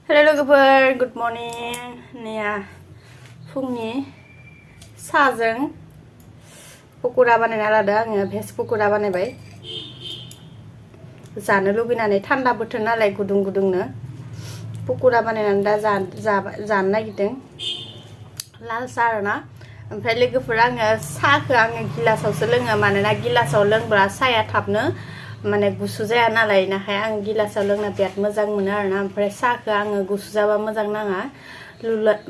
Hello लोगोफोर good morning नैया फुंनि साहाजों पक'रा बानायना लादों आङो भेज पक'रा बानायबाय जानो लुगैनानै थान्दा बोथोर नालाय गुदुं गुदुंनो पक'रा बानायनानै दा जानो नागिरदों लाल साहा आरोना ओमफ्राय लोगोफोर आङो साहाखौ आङो गिलासावसो लोङो मानोना गिलासाव लोंब्ला साहाया थाबनो माने गुसु जाया नालाय नाखाय आं गिलासाव लोंना बिराद मोजां मोनो आरोना ओमफ्राय साहाखौ आङो गुसु जाबा मोजां नाङा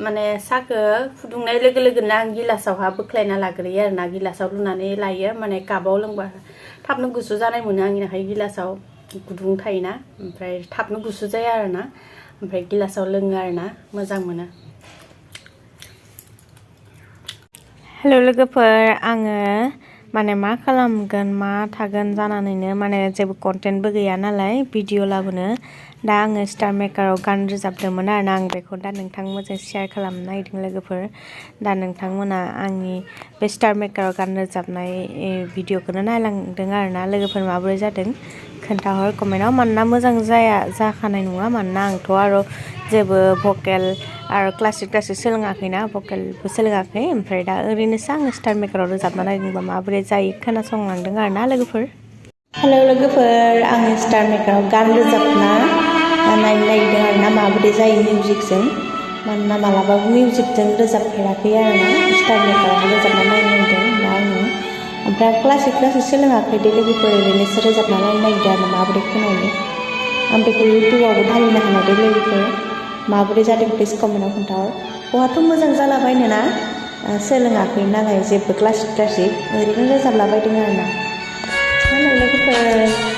माने साहाखौ फुदुंनाय लोगो लोगोनो आं गिलासावहा बोख्लायना लाग्रोयो आरोना गिलासाव लुनानै लायो माने कापाव लोंबा थाबनो गुसु जानाय मोनो आंनि थाखाय गिलासाव गुदुं थायोना ओमफ्राय थाबनो गुसु जाया आरोना ओमफ्राय गिलासाव लोङो आरोना मोजां मोनो। हेलो लोगोफोर आङो माने मा खालामगोन मा थागोन जानानैनो माने जेबो कन्टेन्टबो गैया नालाय भिडिअ लाबोनो दा आङो स्टार मेकाराव गान रोजाबदोंमोन आरोना आं बेखौ दा नोंथांमोनजों शेयार खालामनो नागिरदों लोगोफोर दा नोंथांमोना आंनि बे स्टार मेकाराव गान रोजाबनाय भिडिअखौनो नायलांदों आरोना लोगोफोर माबोरै जादों खोन्थाहर कमेन्टआव मानोना मोजां जाखानाय नङा मानोना आंथ' आरो जेबो भकेल आरो क्लासिक सोलोङाखैना भकेलबो सोलोङाखै ओमफ्राय दा ओरैनोसो आङो स्टार मेकाराव रोजाबना नायदोंबा माबोरै जायो खोनासंलांदों आरोना लोगोफोर। हेलो लोगोफोर आङो स्टार मेकाराव गान रोजाबना नायनो नागिरदों आरोना माबोरै जायो मिउजिकजों मानोना मालाबाबो मिउजिकजों रोजाबफेराखै आरोना स्टार मेकाराव रोजाबना नायनो नागिरदों दा आङो ओमफ्राय क्लासिक सोलोङाखै दे लोगोफोर ओरैनोसो रोजाबना नायनो नागिरदों आरो माबोरै खोनायो आं बेखौ इउटुबावबो धालिनो हानाय दे लोगोफोर माबोरै जादों प्लिज कमेन्टआव खोन्थाहर बहाथ' मोजां जालाबायनो ना सोलोङाखै नालाय जेबो क्लासिक ओरैनो रोजाबलाबायदों आरोना हेलो लोगोफोर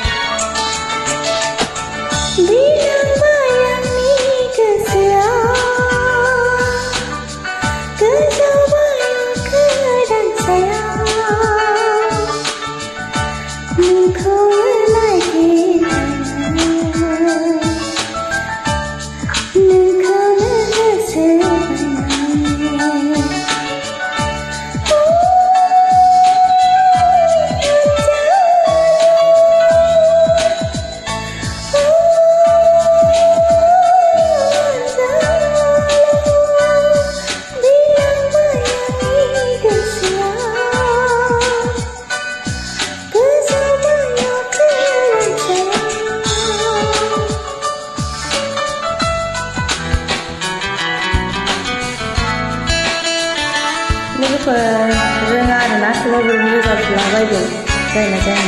लोगोफोर रोङा आरोना थेवबाबो रोजाबलाबायदों जायोना जाया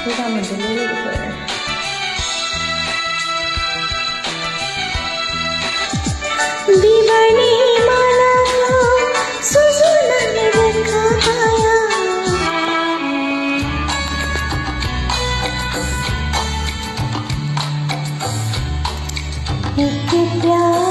मोजां मोनदों लोगोफोर बिबारनि मालाखौ सुजुनानै दोनखाया एक प्यार